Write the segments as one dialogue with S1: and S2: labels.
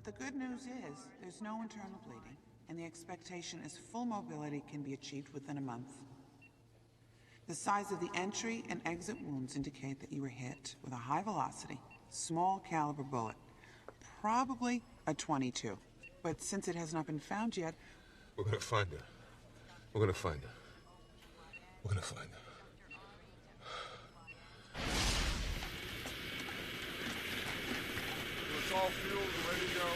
S1: But the good news is there's no internal bleeding, and the expectation is full mobility can be achieved within a month. The size of the entry and exit wounds indicate that you were hit with a high-velocity, small-caliber bullet, probably a .22. But since it has not been found yet...
S2: We're gonna find her. We're gonna find her. We're gonna find her.
S3: It's all fueled and ready to go.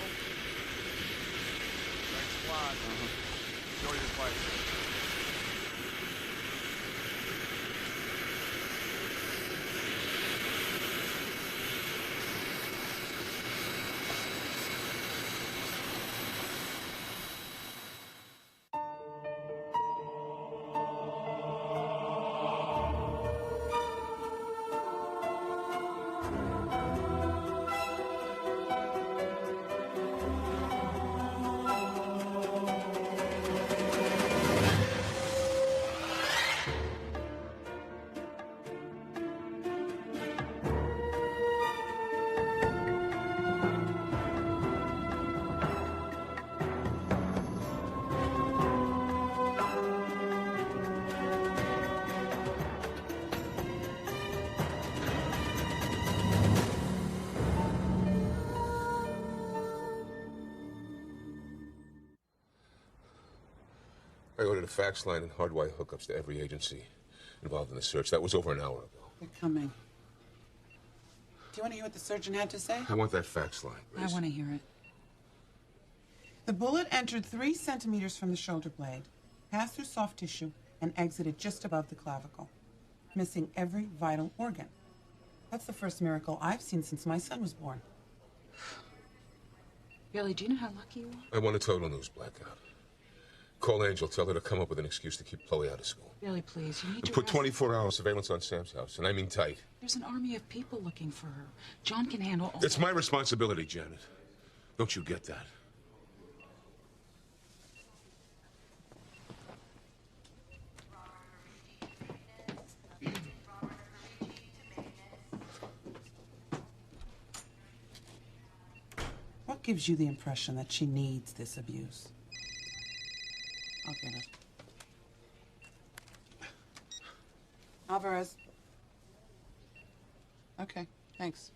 S3: Next flight. Show your flight.
S2: I ordered a fax line and hardwire hookups to every agency involved in the search. That was over an hour ago.
S1: They're coming. Do you want to hear what the surgeon had to say?
S2: I want that fax line, Grace.
S1: I want to hear it. The bullet entered 3 centimeters from the shoulder blade, passed through soft tissue, and exited just above the clavicle, missing every vital organ. That's the first miracle I've seen since my son was born.
S4: Billy, do you know how lucky you are?
S2: I want a total news blackout. Call Angel, tell her to come up with an excuse to keep Chloe out of school.
S4: Billy, please, you need to
S2: put
S4: rest.
S2: 24-hour surveillance on Sam's house, and I mean tight.
S4: There's an army of people looking for her. John can handle all
S2: It's
S4: that.
S2: my responsibility, Janet. Don't you get that?
S1: What gives you the impression that she needs this abuse? I'll get it. Alvarez. Okay, thanks.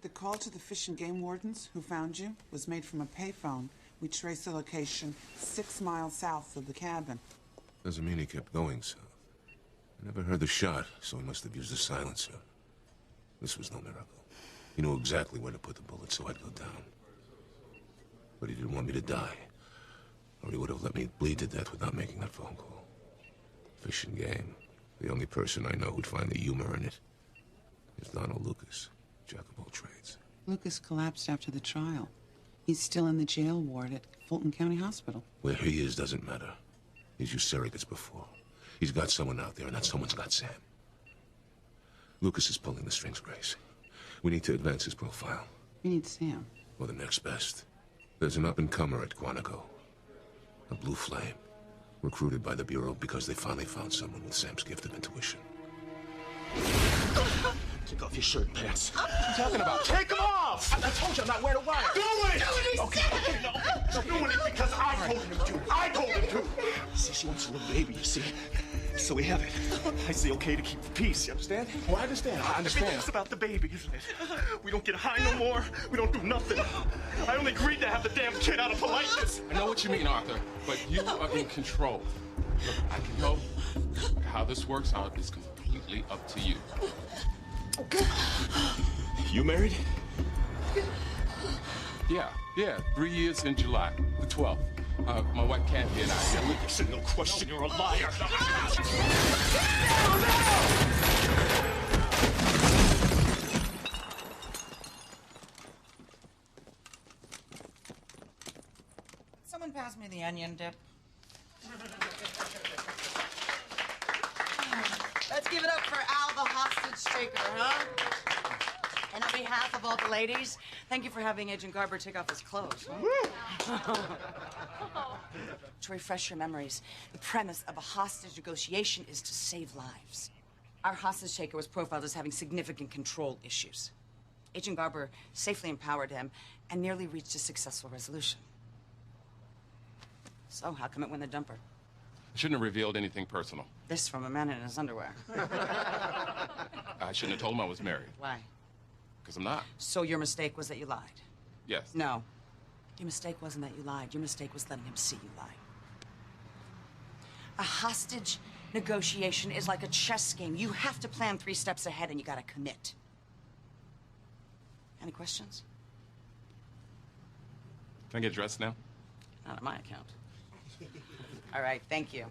S1: The call to the Fish and Game wardens who found you was made from a payphone. We traced the location 6 miles south of the cabin.
S2: Doesn't mean he kept going south. I never heard the shot, so he must have used a silencer. This was no miracle. He knew exactly where to put the bullet so I'd go down. But he didn't want me to die. Or he would have let me bleed to death without making that phone call. Fish and Game. The only person I know who'd find the humor in it is Donald Lucas, jack of all trades.
S1: Lucas collapsed after the trial. He's still in the jail ward at Fulton County Hospital.
S2: Where he is doesn't matter. He's used surrogates before. He's got someone out there, and that someone's got Sam. Lucas is pulling the strings, Grace. We need to advance his profile.
S1: We need Sam.
S2: Or the next best. There's an up-and-comer at Quantico. A blue flame. Recruited by the Bureau because they finally found someone with Sam's gift of intuition.
S5: Take off your shirt and pants. What are you talking about? Take them off! I told you I'm not wearing a wire. Do it! Okay, no. Doing it because I told him to. I told him to. See, she wants a little baby, you see. So we have it. I say okay to keep the peace, you understand?
S6: Oh, I understand. I understand.
S5: It's about the baby, isn't it? We don't get high no more. We don't do nothing. I only agreed to have the damn kid out of politeness.
S6: I know what you mean, Arthur, but you are in control. Look, I can help. How this works out is completely up to you.
S5: You married?
S6: Yeah, 3 years in July, the 12th. My wife Kathy and I.
S5: There's no question you're a liar.
S7: Someone pass me the onion dip. Let's give it up for Al, the hostage taker, huh? And on behalf of all the ladies, thank you for having Agent Garber take off his clothes. To refresh your memories, the premise of a hostage negotiation is to save lives. Our hostage taker was profiled as having significant control issues. Agent Garber safely empowered him and nearly reached a successful resolution. So how come it went in the dumper?
S6: I shouldn't have revealed anything personal.
S7: This from a man in his underwear.
S6: I shouldn't have told him I was married.
S7: Why?
S6: Because I'm not.
S7: So your mistake was that you lied?
S6: Yes.
S7: No. Your mistake wasn't that you lied. Your mistake was letting him see you lie. A hostage negotiation is like a chess game. You have to plan 3 steps ahead and you gotta commit. Any questions?
S6: Can I get dressed now?
S7: Not on my account. All right, thank you.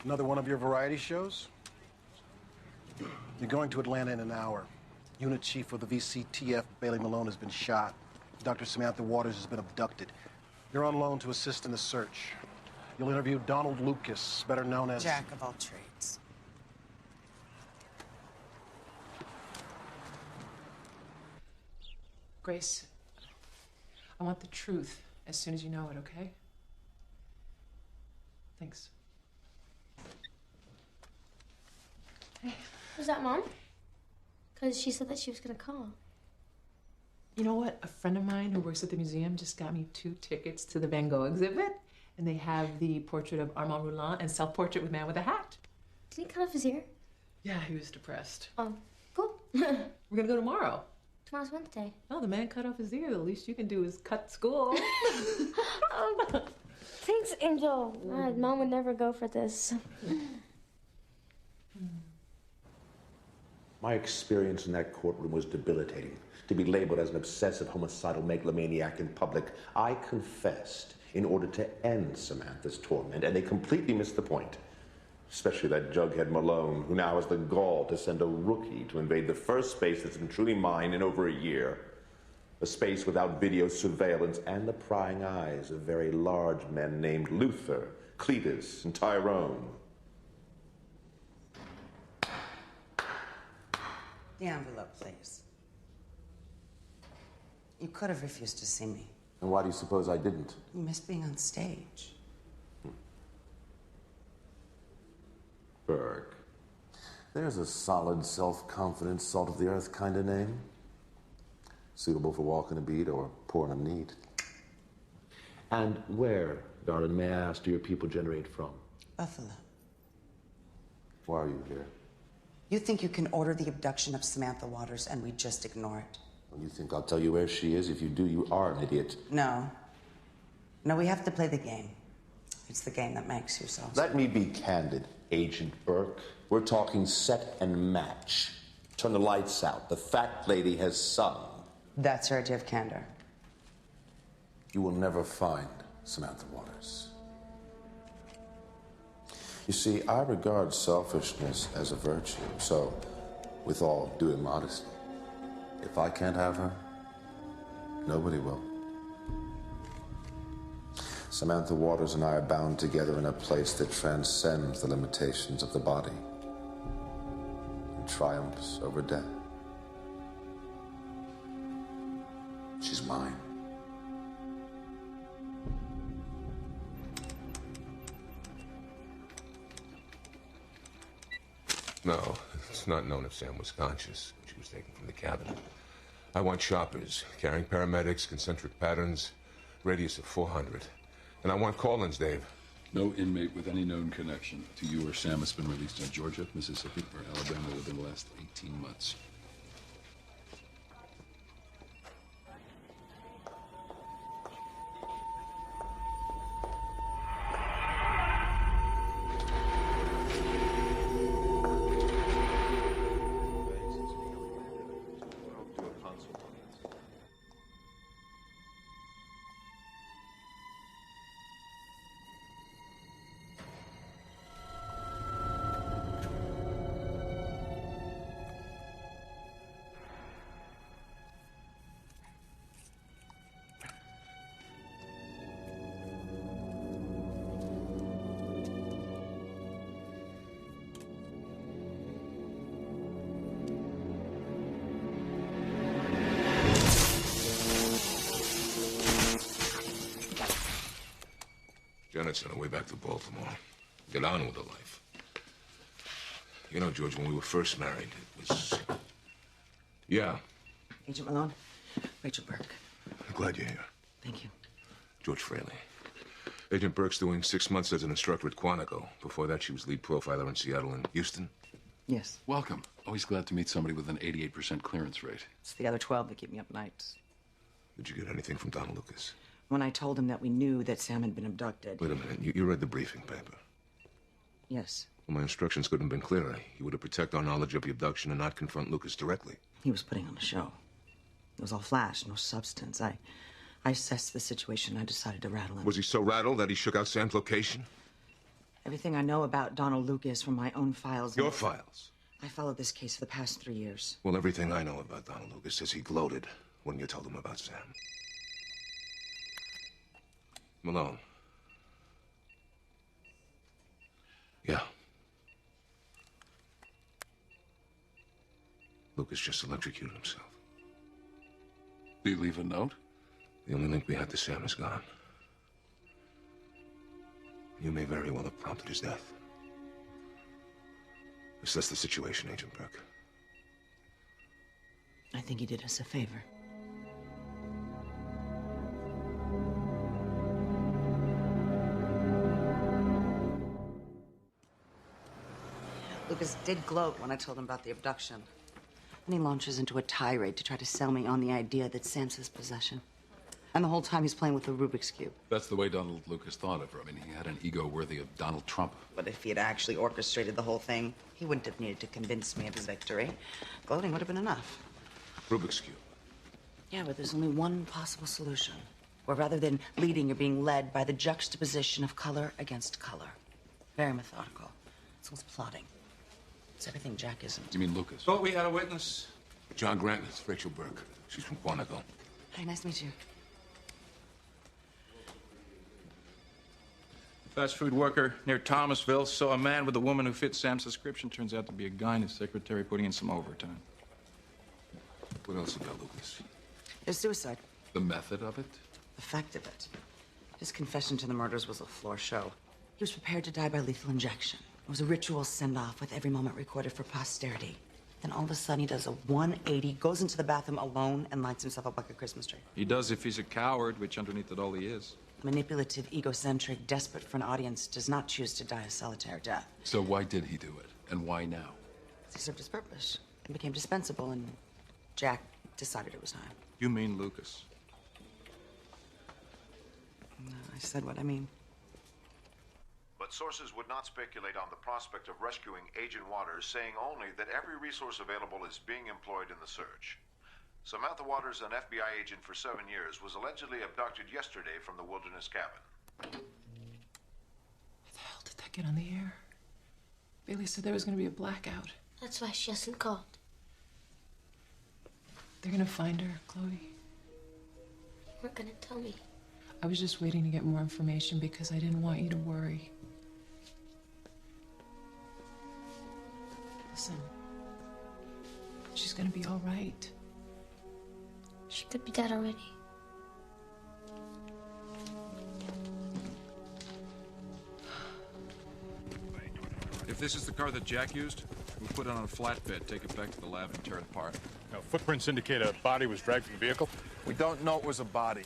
S5: Another one of your variety shows? You're going to Atlanta in an hour. Unit Chief of the VCTF, Bailey Malone, has been shot. Dr. Samantha Waters has been abducted. You're on loan to assist in the search. You'll interview Donald Lucas, better known as...
S7: Jack of all trades.
S8: Grace, I want the truth as soon as you know it, okay? Thanks.
S9: Was that Mom? Because she said that she was gonna call.
S8: You know what? A friend of mine who works at the museum just got me 2 tickets to the Van Gogh exhibit. And they have the portrait of Armand Rouland and self-portrait with Man with a Hat.
S9: Did he cut off his ear?
S8: Yeah, he was depressed.
S9: Oh, cool.
S8: We're gonna go tomorrow.
S9: Tomorrow's Wednesday.
S8: Oh, the man cut off his ear. The least you can do is cut school.
S9: Oh, thanks, Angel. Mom would never go for this.
S10: My experience in that courtroom was debilitating. To be labeled as an obsessive homicidal megalomaniac in public, I confessed in order to end Samantha's torment, and they completely missed the point. Especially that jughead Malone, who now has the gall to send a rookie to invade the first space that's been truly mine in over a year. A space without video surveillance and the prying eyes of very large men named Luther, Cletus, and Tyrone.
S7: The envelope, please. You could have refused to see me.
S10: And why do you suppose I didn't?
S7: You missed being on stage.
S10: Burke. There's a solid, self-confident, salt-of-the-earth kind of name. Suitable for walking a beat or pouring a neat. And where, darling, may I ask, do your people generate from?
S7: Buffalo.
S10: Why are you here?
S7: You think you can order the abduction of Samantha Waters and we just ignore it?
S10: Well, you think I'll tell you where she is? If you do, you are an idiot.
S7: No. No, we have to play the game. It's the game that makes you so.
S10: Let me be candid, Agent Burke. We're talking set and match. Turn the lights out. The fat lady has sung.
S7: That's your idea of candor.
S10: You will never find Samantha Waters. You see, I regard selfishness as a virtue, so with all due modesty, if I can't have her, nobody will. Samantha Waters and I are bound together in a place that transcends the limitations of the body and triumphs over death. She's mine.
S2: No, it's not known if Sam was conscious when she was taken from the cabin. I want shoppers, carrying paramedics, concentric patterns, radius of 400. And I want call-ins, Dave.
S11: No inmate with any known connection to you or Sam has been released in Georgia, Mississippi, or Alabama within the last 18 months.
S2: Janet's on her way back to Baltimore. Get on with her life. You know, George, when we were first married, it was... Yeah.
S7: Agent Malone, Rachel Burke.
S2: I'm glad you're here.
S7: Thank you.
S2: George Fraley. Agent Burke's doing 6 months as an instructor at Quantico. Before that, she was lead profiler in Seattle and Houston.
S7: Yes.
S11: Welcome. Always glad to meet somebody with an 88% clearance rate.
S7: It's the other 12 that keep me up nights.
S2: Did you get anything from Donald Lucas?
S7: When I told him that we knew that Sam had been abducted.
S2: Wait a minute. You read the briefing paper.
S7: Yes.
S2: Well, my instructions couldn't have been clearer. You were to protect our knowledge of the abduction and not confront Lucas directly.
S7: He was putting on a show. It was all flash, no substance. I assessed the situation. I decided to rattle him.
S2: Was he so rattled that he shook out Sam's location?
S7: Everything I know about Donald Lucas from my own files.
S2: Your files?
S7: I followed this case for the past 3 years.
S2: Well, everything I know about Donald Lucas says he gloated when you told him about Sam. Malone. Yeah. Lucas just electrocuted himself.
S11: Did you leave a note?
S2: The only link we had to Sam is gone. You may very well have prompted his death. Assess the situation, Agent Burke.
S7: I think he did us a favor. Lucas did gloat when I told him about the abduction. And he launches into a tirade to try to sell me on the idea that Sam's his possession. And the whole time he's playing with the Rubik's Cube.
S11: That's the way Donald Lucas thought of her. I mean, he had an ego worthy of Donald Trump.
S7: But if he had actually orchestrated the whole thing, he wouldn't have needed to convince me of his victory. Gloating would have been enough.
S2: Rubik's Cube.
S7: Yeah, but there's only one possible solution. Where rather than leading, you're being led by the juxtaposition of color against color. Very methodical. It's almost plotting. It's everything Jack isn't.
S11: You mean Lucas?
S2: Thought we had a witness. John Grant, it's Rachel Burke. She's from Quantico.
S7: Hi, nice to meet you.
S12: Fast food worker near Thomasville saw a man with a woman who fit Sam's description. Turns out to be a guy and his secretary putting in some overtime.
S2: What else about Lucas?
S7: There's suicide.
S11: The method of it?
S7: The fact of it. His confession to the murders was a floor show. He was prepared to die by lethal injection. It was a ritual send-off with every moment recorded for posterity. Then all of a sudden he does a 180, goes into the bathroom alone and lights himself up like a Christmas tree.
S12: He does if he's a coward, which underneath it all he is.
S7: Manipulative, egocentric, desperate for an audience does not choose to die a solitary death.
S11: So why did he do it? And why now?
S7: He served his purpose and became dispensable, and Jack decided it was time.
S12: You mean Lucas?
S7: No, I said what I mean.
S13: But sources would not speculate on the prospect of rescuing Agent Waters, saying only that every resource available is being employed in the search. Samantha Waters, an FBI agent for 7 years, was allegedly abducted yesterday from the Wilderness Cabin.
S8: How the hell did that get on the air? Bailey said there was going to be a blackout.
S9: That's why she hasn't called.
S8: They're going to find her, Chloe.
S9: You weren't going to tell me.
S8: I was just waiting to get more information because I didn't want you to worry. Listen, she's going to be all right.
S9: She could be dead already.
S12: If this is the car that Jack used, we'll put it on a flatbed, take it back to the lab, and tear it apart.
S3: Now, footprints indicate a body was dragged from the vehicle.
S14: We don't know it was a body.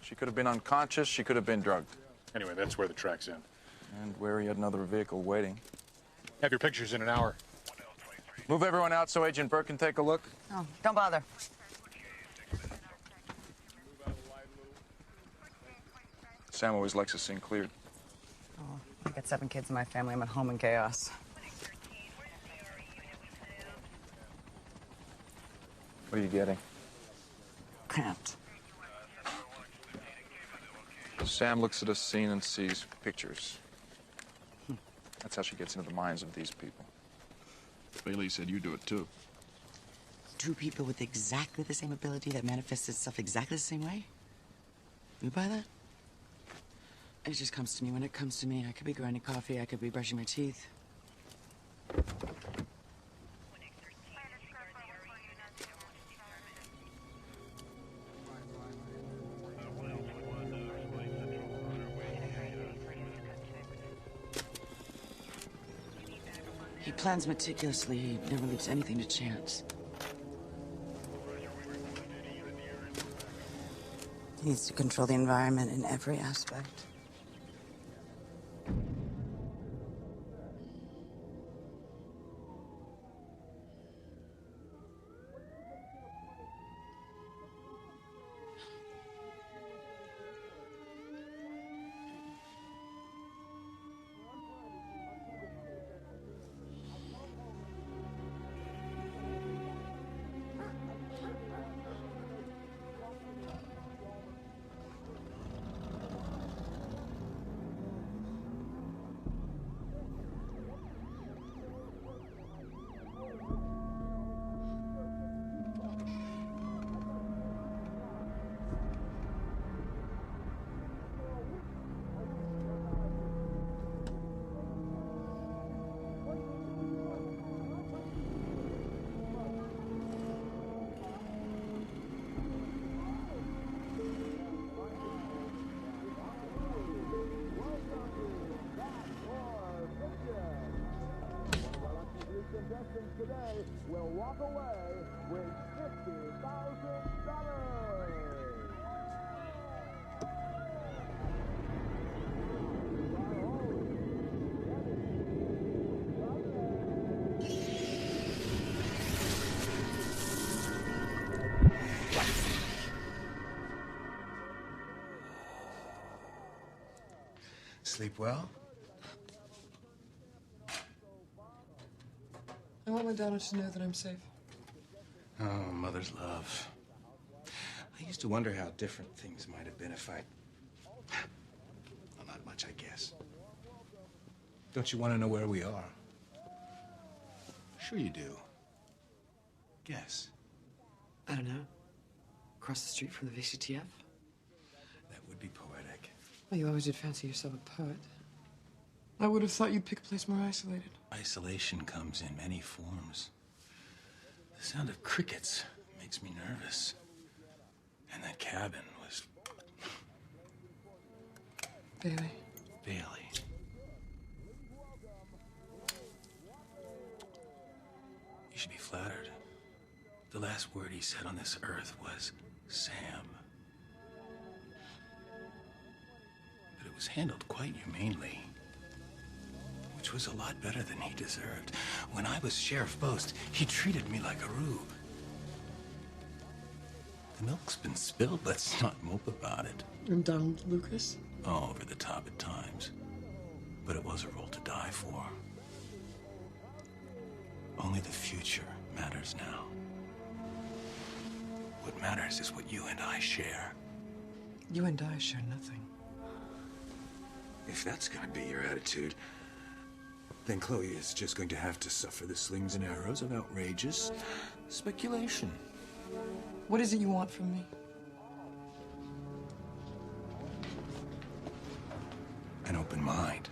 S14: She could have been unconscious, she could have been drugged.
S3: Anyway, that's where the tracks end.
S14: And where he had another vehicle waiting.
S3: Have your pictures in an hour.
S14: Move everyone out so Agent Burke can take a look.
S7: Oh, don't bother.
S14: Sam always likes a scene cleared.
S7: Oh, I got 7 kids in my family. I'm at home in chaos.
S14: What are you getting?
S7: Can't.
S14: Sam looks at a scene and sees pictures. That's how she gets into the minds of these people.
S12: Bailey said you do it too.
S7: 2 people with exactly the same ability that manifests itself exactly the same way? You buy that? It just comes to me when it comes to me. I could be grinding coffee, I could be brushing my teeth. He plans meticulously. He never leaves anything to chance. He needs to control the environment in every aspect.
S15: Today will walk away with
S16: Sleep well?
S17: I want my daughter to know that I'm safe.
S16: Oh, mother's love. I used to wonder how different things might have been if I... Well, not much, I guess. Don't you want to know where we are? Sure you do. Guess.
S17: I don't know. Across the street from the VCTF?
S16: That would be poetic.
S17: Well, you always did fancy yourself a poet. I would have thought you'd pick a place more isolated.
S16: Isolation comes in many forms. The sound of crickets makes me nervous. And that cabin was...
S17: Bailey.
S16: Bailey. You should be flattered. The last word he said on this earth was Sam. But it was handled quite humanely. Which was a lot better than he deserved. When I was Sheriff Post, he treated me like a rube. The milk's been spilled, let's not mope about it.
S17: And Donald Lucas?
S16: Oh, over the top at times. But it was a role to die for. Only the future matters now. What matters is what you and I share.
S17: You and I share nothing.
S16: If that's gonna be your attitude, then Chloe is just going to have to suffer the slings and arrows of outrageous speculation.
S17: What is it you want from me?
S16: An open mind.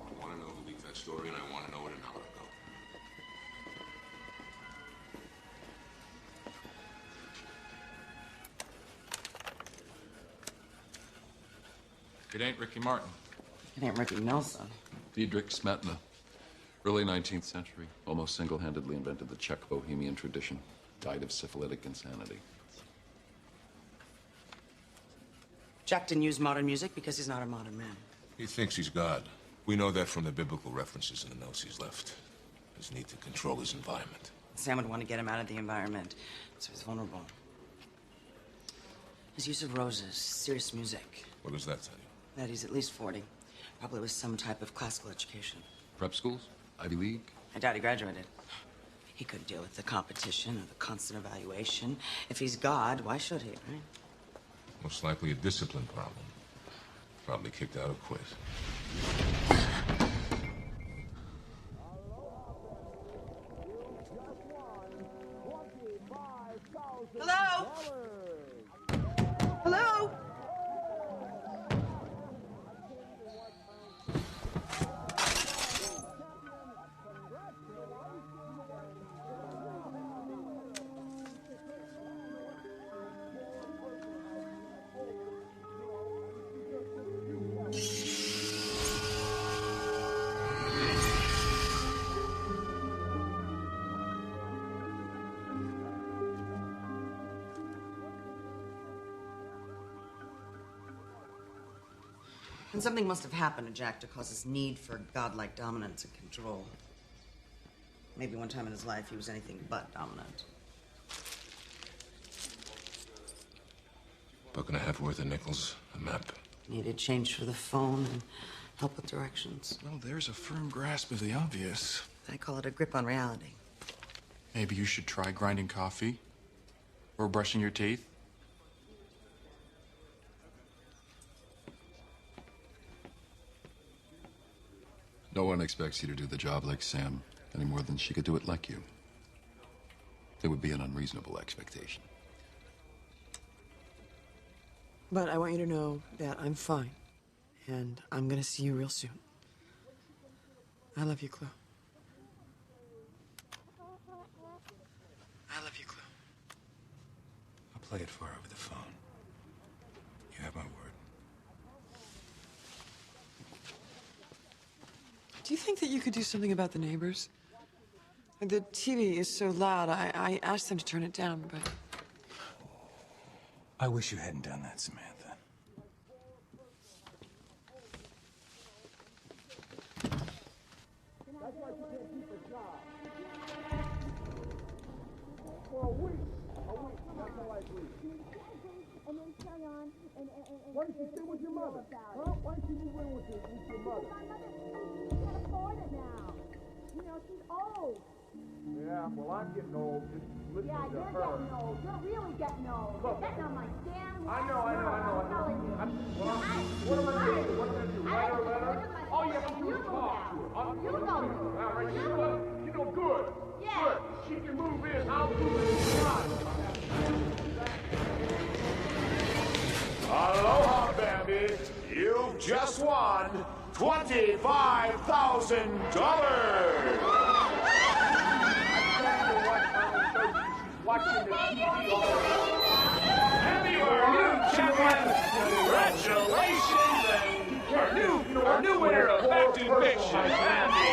S2: I want to know who leaked that story, and I want to know it an hour ago.
S6: It ain't Ricky Martin.
S7: It ain't Ricky Nelson.
S11: Diedrich Smetana. Early 19th century. Almost single-handedly invented the Czech Bohemian tradition. Died of syphilitic insanity.
S7: Jack didn't use modern music because he's not a modern man.
S2: He thinks he's God. We know that from the biblical references in the notes he's left. His need to control his environment.
S7: Sam would want to get him out of the environment, so he's vulnerable. His use of roses, serious music.
S2: What does that tell you?
S7: That he's at least 40. Probably with some type of classical education.
S11: Prep schools? Ivy League?
S7: I doubt he graduated. He couldn't deal with the competition or the constant evaluation. If he's God, why should he, right?
S2: Most likely a discipline problem. Probably kicked out or quit.
S7: Hello? Hello? something must have happened to Jack to cause his need for godlike dominance and control. Maybe one time in his life he was anything but dominant.
S2: $1.50 worth of nickels, a map.
S7: Needed change for the phone and help with directions.
S12: Well, there's a firm grasp of the obvious.
S7: I call it a grip on reality.
S12: Maybe you should try grinding coffee or brushing your teeth.
S11: No one expects you to do the job like Sam any more than she could do it like you. It would be an unreasonable expectation.
S17: But I want you to know that I'm fine. And I'm gonna see you real soon. I love you, Chloe. I love you, Chloe.
S16: I'll play it for her over the phone. You have my word.
S17: Do you think that you could do something about the neighbors? The TV is so loud. I asked them to turn it down, but...
S16: I wish you hadn't done that, Samantha.
S15: That's why you can't keep a job. For a week. That's how I agree. And then carry on and why don't you stay with your mother? Huh? Why don't you move in with your mother? My mother can't afford it now. You know, she's old. Yeah, well, I'm getting old. Just listening to her. Yeah, you're getting old. You're really getting old. Look, you're getting on my damn nerves. I know. I'm telling you. What am I going to do? What am I going to do? Write her a letter? All you have to do is talk to her. You go. All right, you know what? You know, good. Yeah. Good. She can move in. I'll do it. Aloha, Bambi. You've just won $25,000. Watching the TV all and your new champion, congratulations, and our new winner of Fact and Fiction, Bambi.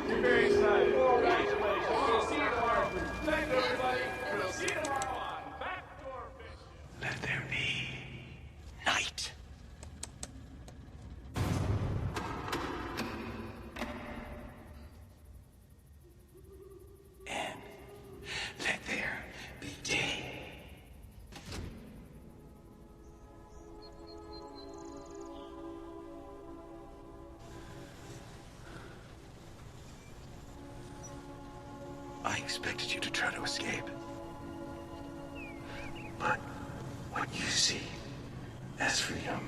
S15: You're very excited. Congratulations. We'll see you tomorrow. Thanks, everybody. We'll see you tomorrow on Backdoor Fiction.
S16: Let there be night. And let there be day. I expected you to try to escape. But what you see as freedom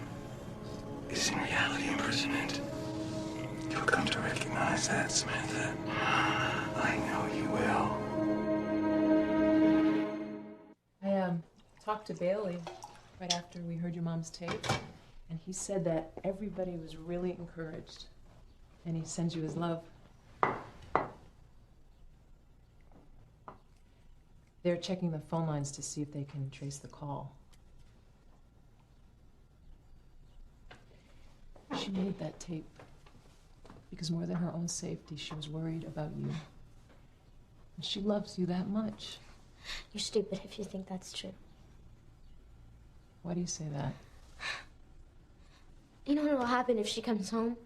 S16: is in reality imprisonment. You'll come to recognize that, Samantha. I know you will.
S8: I talked to Bailey right after we heard your mom's tape, and he said that everybody was really encouraged, and he sends you his love. They're checking the phone lines to see if they can trace the call. She made that tape because more than her own safety, she was worried about you. And she loves you that much.
S9: You're stupid if you think that's true.
S8: Why do you say that?
S9: You know what will happen if she comes home?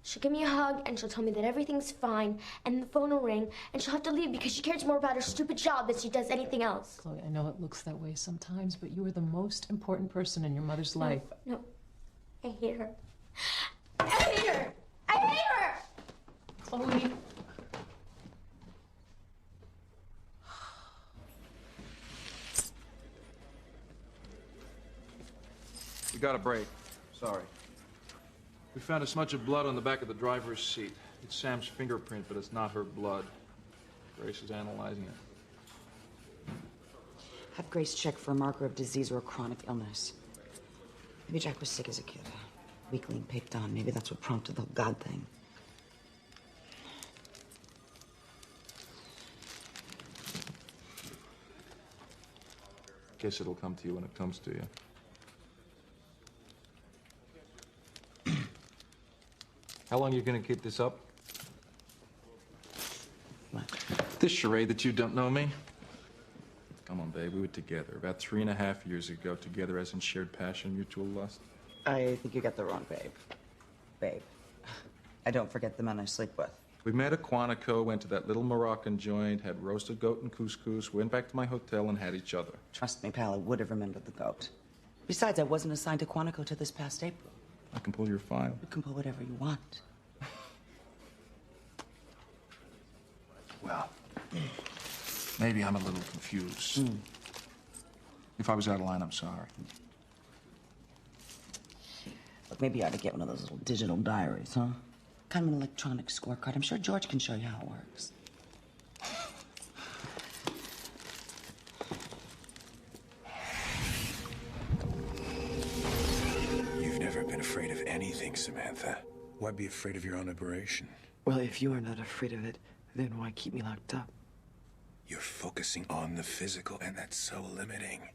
S9: She'll give me a hug and she'll tell me that everything's fine and the phone will ring and she'll have to leave because she cares more about her stupid job than she does anything else.
S8: Chloe, I know it looks that way sometimes, but you are the most important person in your mother's life.
S9: No, I hate her. I hate her! I hate her!
S8: Chloe.
S12: We got a break. Sorry. We found a smudge of blood on the back of the driver's seat. It's Sam's fingerprint, but it's not her blood. Grace is analyzing it.
S7: Have Grace check for a marker of disease or a chronic illness. Maybe Jack was sick as a kid. Weakling, picked on. Maybe that's what prompted the whole God thing.
S12: Guess it'll come to you when it comes to you. How long are you gonna keep this up?
S7: What?
S12: This charade that you don't know me? Come on, babe. We were together about 3.5 years ago, together as in shared passion, mutual lust.
S7: I think you got the wrong babe. Babe. I don't forget the men I sleep with.
S12: We met at Quantico, went to that little Moroccan joint, had roasted goat and couscous, went back to my hotel and had each other.
S7: Trust me, pal, I would have remembered the goat. Besides, I wasn't assigned to Quantico till this past April.
S12: I can pull your file.
S7: You can pull whatever you want.
S14: Well, maybe I'm a little confused. If I was out of line, I'm sorry.
S7: Look, maybe you ought to get one of those little digital diaries, huh? Kind of an electronic scorecard. I'm sure George can show you how it works.
S16: You've never been afraid of anything, Samantha. Why be afraid of your own aberration?
S17: Well, if you are not afraid of it, then why keep me locked up?
S16: You're focusing on the physical, and that's so limiting.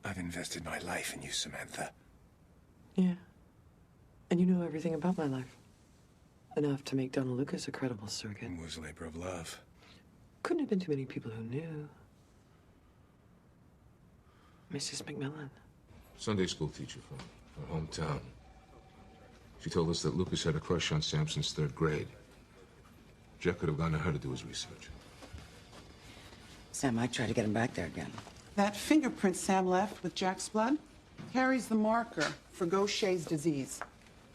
S16: I've invested my life in you, Samantha.
S17: Yeah. And you know everything about my life. Enough to make Donald Lucas a credible surrogate.
S16: It was labor of love.
S17: Couldn't have been too many people who knew. Mrs. McMillan.
S2: Sunday school teacher from her hometown. She told us that Lucas had a crush on Sam since 3rd grade. Jack could have gone to her to do his research.
S7: Sam might try to get him back there again.
S1: That fingerprint Sam left with Jack's blood carries the marker for Gaucher's disease.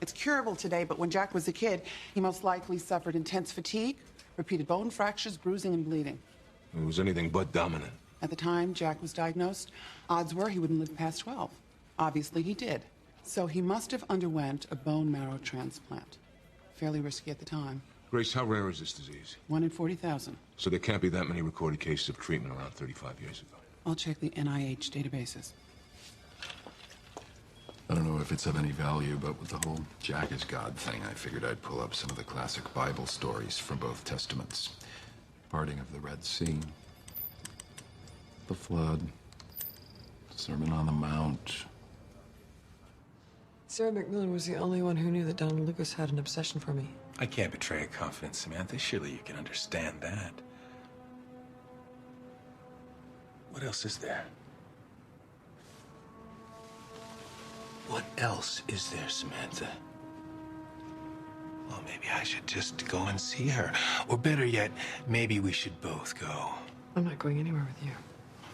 S1: It's curable today, but when Jack was a kid, he most likely suffered intense fatigue, repeated bone fractures, bruising, and bleeding.
S2: It was anything but dominant.
S1: At the time Jack was diagnosed, odds were he wouldn't live past 12. Obviously, he did. So he must have underwent a bone marrow transplant. Fairly risky at the time.
S2: Grace, how rare is this disease?
S1: 1 in 40,000.
S2: So there can't be that many recorded cases of treatment around 35 years ago.
S1: I'll check the NIH databases.
S11: I don't know if it's of any value, but with the whole Jack is God thing, I figured I'd pull up some of the classic Bible stories from both Testaments. Parting of the Red Sea, the flood, Sermon on the Mount.
S17: Sarah McMillan was the only one who knew that Donald Lucas had an obsession for me.
S16: I can't betray a confidence, Samantha. Surely you can understand that. What else is there? What else is there, Samantha? Well, maybe I should just go and see her. Or better yet, maybe we should both go.
S17: I'm not going anywhere with you.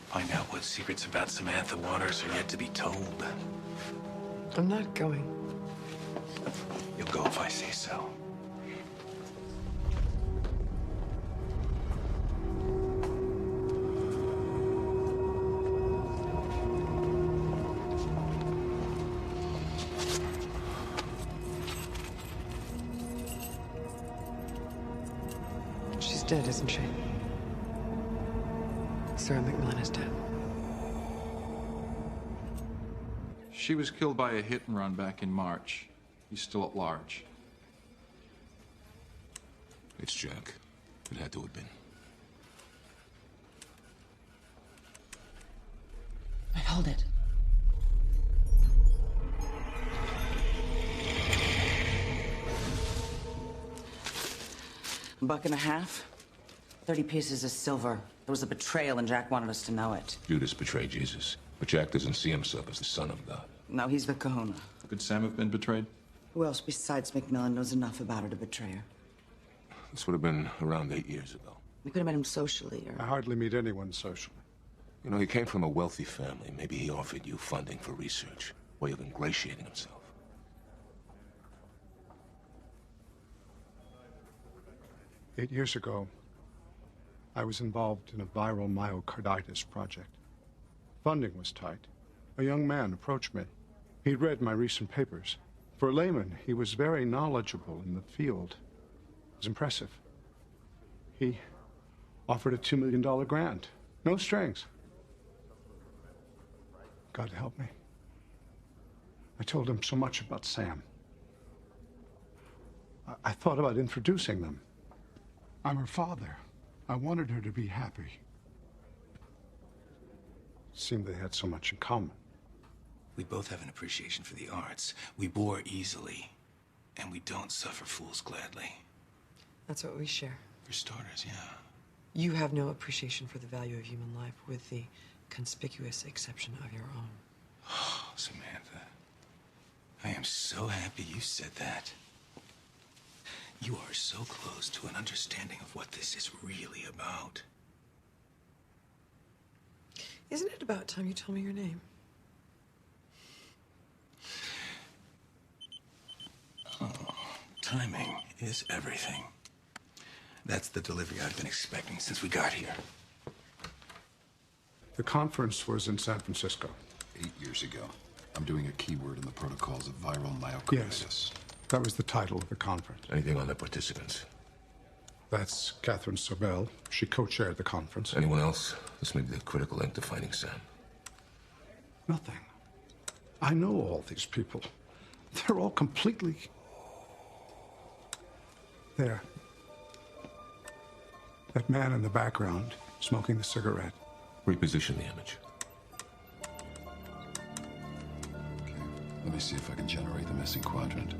S16: Find out what secrets about Samantha Waters are yet to be told.
S17: I'm not going.
S16: You'll go if I say so.
S17: She's dead, isn't she? Sarah McMillan is dead.
S12: She was killed by a hit and run back in March. He's still at large.
S2: It's Jack. It had to have been.
S7: Wait, hold it. $1.50? 30 pieces of silver. There was a betrayal, and Jack wanted us to know it.
S2: Judas betrayed Jesus, but Jack doesn't see himself as the Son of God.
S7: No, he's the kahuna.
S12: Could Sam have been betrayed?
S7: Who else besides McMillan knows enough about her to betray her?
S2: This would have been around 8 years ago.
S7: We could have met him socially, or...
S18: I hardly meet anyone socially.
S2: You know, he came from a wealthy family. Maybe he offered you funding for research, way of ingratiating himself.
S18: Eight years ago, I was involved in a viral myocarditis project. Funding was tight. A young man approached me. He'd read my recent papers. For a layman, he was very knowledgeable in the field. It was impressive. He offered a $2 million grant. No strings. God help me. I told him so much about Sam. I thought about introducing them. I'm her father. I wanted her to be happy. It seemed they had so much in common.
S16: We both have an appreciation for the arts. We bore easily, and we don't suffer fools gladly.
S17: That's what we share.
S16: For starters, yeah.
S17: You have no appreciation for the value of human life, with the conspicuous exception of your own.
S16: Oh, Samantha, I am so happy you said that. You are so close to an understanding of what this is really about.
S17: Isn't it about time you told me your name?
S16: Oh, timing is everything. That's the delivery I've been expecting since we got here.
S18: The conference was in San Francisco.
S11: 8 years ago. I'm doing a keyword in the protocols of viral myocarditis.
S18: Yes, that was the title of the conference.
S2: Anything on the participants?
S18: That's Catherine Sobel. She co-chaired the conference.
S2: Anyone else? This may be the critical link to finding Sam.
S18: Nothing. I know all these people. They're all completely... There. That man in the background, smoking the cigarette.
S2: Reposition the image.
S11: Let me see if I can generate the missing quadrant.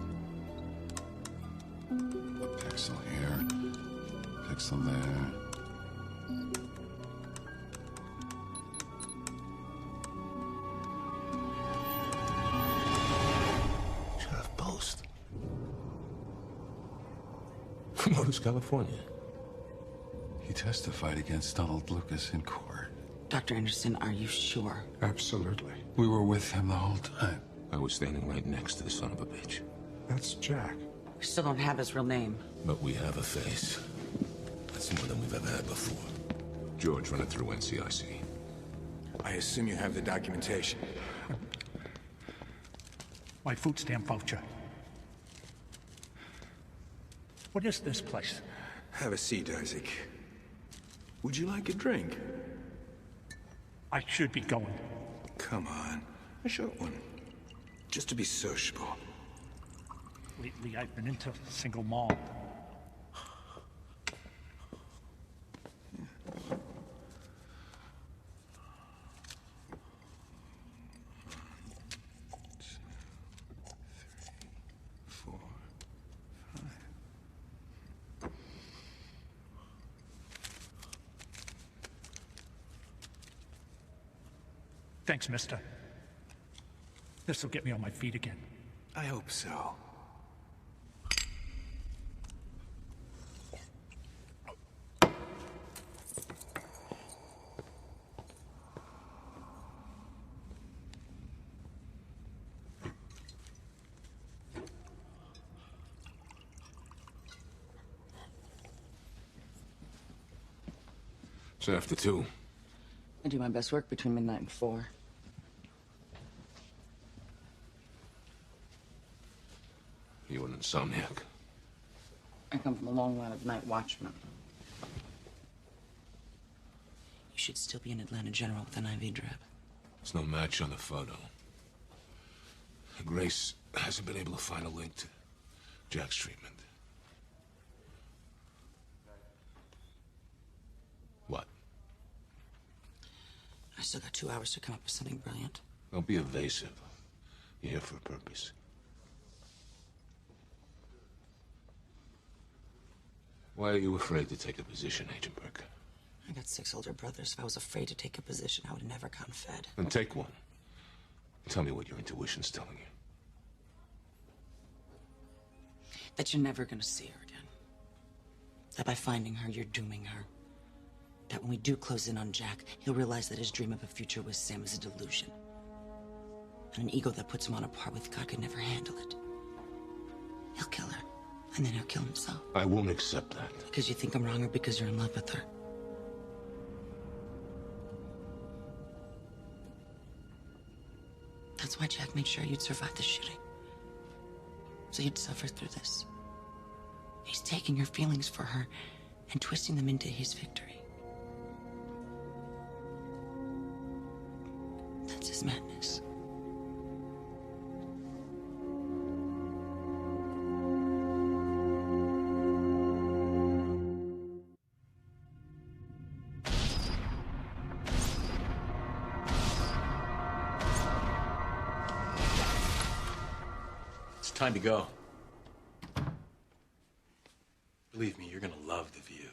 S11: A pixel here, pixel there.
S2: Sheriff Post. From Otis, California.
S11: He testified against Donald Lucas in court.
S7: Dr. Anderson, are you sure?
S18: Absolutely.
S11: We were with him the whole time.
S2: I was standing right next to the son of a bitch.
S18: That's Jack.
S7: We still don't have his real name.
S2: But we have a face. That's more than we've ever had before. George, run it through NCIC.
S16: I assume you have the documentation.
S19: My food stamp voucher. What is this place?
S16: Have a seat, Isaac. Would you like a drink?
S19: I should be going.
S16: Come on, a short one. Just to be sociable.
S19: Lately, I've been into single malt. Thanks, mister. This'll get me on my feet again.
S16: I hope so.
S2: It's after 2.
S7: I do my best work between midnight and 4.
S2: You an insomniac?
S7: I come from a long line of night watchmen. You should still be in Atlanta General with an IV drip.
S2: There's no match on the photo. Grace hasn't been able to find a link to Jack's treatment. What?
S7: I still got 2 hours to come up with something brilliant.
S2: Don't be evasive. You're here for a purpose. Why are you afraid to take a position, Agent Burke?
S7: I got 6 older brothers. If I was afraid to take a position, I would have never gotten fed.
S2: Then take one. Tell me what your intuition's telling you.
S7: That you're never gonna see her again. That by finding her, you're dooming her. That when we do close in on Jack, he'll realize that his dream of a future with Sam is a delusion. And an ego that puts him on a par with God could never handle it. He'll kill her, and then he'll kill himself.
S2: I won't accept that.
S7: Because you think I'm wrong or because you're in love with her? That's why Jack made sure you'd survive the shooting. So you'd suffer through this. He's taking your feelings for her and twisting them into his victory. That's his madness.
S16: It's time to go. Believe me, you're gonna love the view.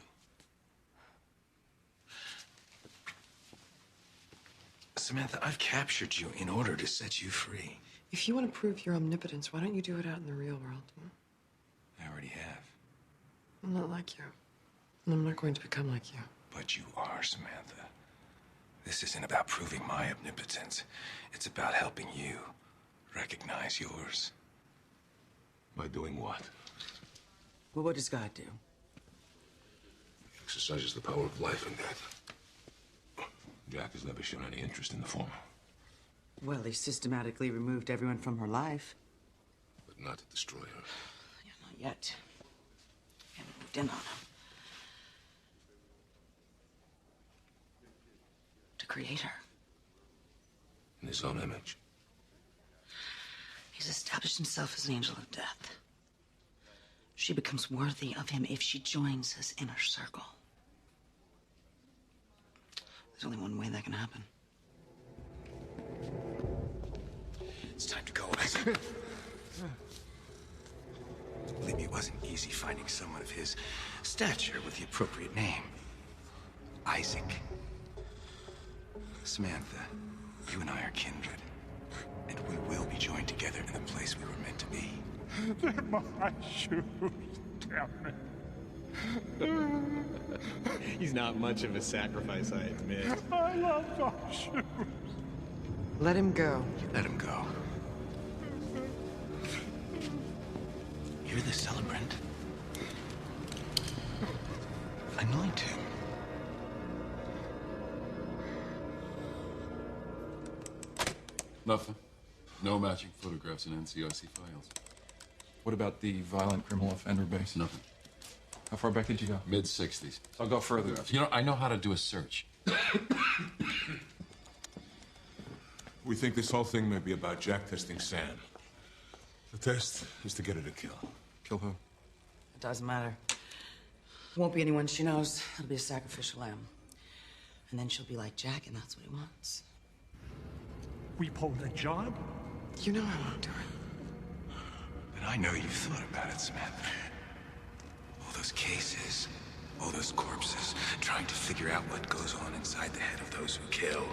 S16: Samantha, I've captured you in order to set you free.
S17: If you want to prove your omnipotence, why don't you do it out in the real world?
S16: I already have.
S17: I'm not like you. And I'm not going to become like you.
S16: But you are, Samantha. This isn't about proving my omnipotence. It's about helping you recognize yours.
S2: By doing what?
S7: Well, what does God do?
S2: He exercises the power of life and death. Jack has never shown any interest in the former.
S7: Well, he systematically removed everyone from her life.
S2: But not to destroy her.
S7: Yeah, not yet. He haven't moved in on her. To create her.
S2: In his own image.
S7: He's established himself as an angel of death. She becomes worthy of him if she joins his inner circle. There's only one way that can happen.
S16: It's time to go, Isaac. Believe me, it wasn't easy finding someone of his stature with the appropriate name. Isaac. Samantha, you and I are kindred. And we will be joined together in the place we were meant to be.
S19: They're my shoes, damn it.
S20: He's not much of a sacrifice, I admit.
S19: I love those shoes.
S17: Let him go.
S16: Let him go. You're the celebrant. Anoint him.
S11: Nothing. No matching photographs in NCIC files. What about the violent criminal offender base? Nothing.
S12: How far back did you go?
S11: Mid-60s.
S12: I'll go further.
S11: You know, I know how to do a search.
S2: We think this whole thing may be about Jack testing Sam. The test is to get her to kill.
S11: Kill who?
S7: It doesn't matter. Won't be anyone she knows. It'll be a sacrificial lamb. And then she'll be like Jack, and that's what he wants.
S19: We pulled a job?
S17: You know I won't do it.
S16: But I know you've thought about it, Samantha. All those cases, all those corpses, trying to figure out what goes on inside the head of those who kill.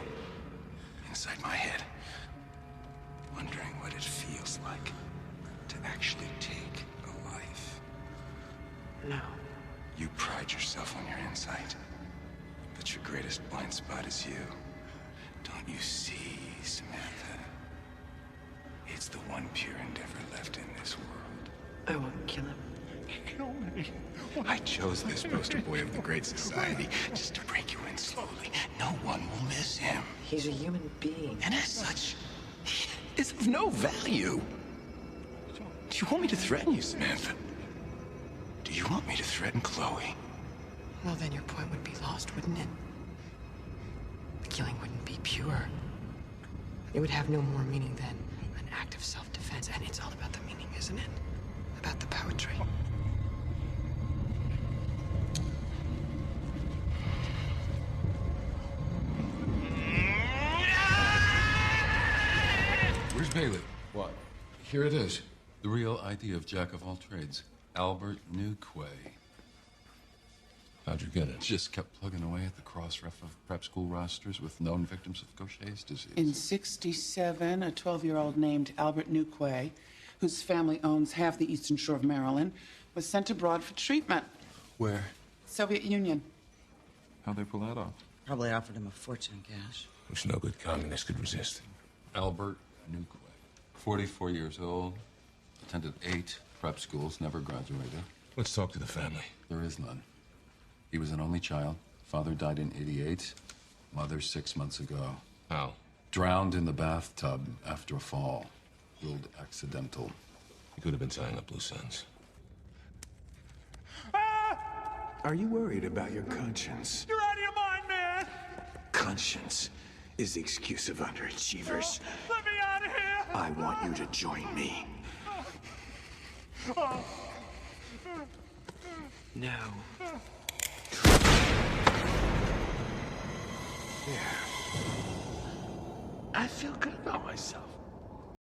S16: Inside my head. Wondering what it feels like to actually take a life.
S17: No.
S16: You pride yourself on your insight. But your greatest blind spot is you. Don't you see, Samantha? It's the one pure endeavor left in this world.
S17: I won't kill him.
S19: Kill me.
S16: I chose this poster boy of the Great Society just to break you in slowly. No one will miss him.
S17: He's a human being.
S16: And as such, he is of no value. Do you want me to threaten you, Samantha? Do you want me to threaten Chloe?
S17: Well, then your point would be lost, wouldn't it? The killing wouldn't be pure. It would have no more meaning than an act of self-defense. And it's all about the meaning, isn't it? About the poetry.
S11: Where's Bailey? What? Here it is. The real ID of Jack of all trades, Albert Newquay.
S2: How'd you get it?
S11: Just kept plugging away at the cross-ref of prep school rosters with known victims of Gaucher's disease.
S1: In 67, a 12-year-old named Albert Newquay, whose family owns half the eastern shore of Maryland, was sent abroad for treatment.
S11: Where?
S1: Soviet Union.
S11: How'd they pull that off?
S7: Probably offered him a fortune in cash.
S2: Which no good communist could resist.
S11: Albert Newquay, 44 years old, attended 8 prep schools, never graduated.
S2: Let's talk to the family.
S11: There is none. He was an only child. Father died in '88. Mother 6 months ago.
S2: How?
S11: Drowned in the bathtub after a fall. Ruled accidental.
S2: He could have been tying up loose ends.
S16: Are you worried about your conscience?
S19: You're out of your mind, man!
S16: Conscience is the excuse of underachievers.
S19: Let me out of here!
S16: I want you to join me.
S17: No.
S16: Yeah. I feel good about myself.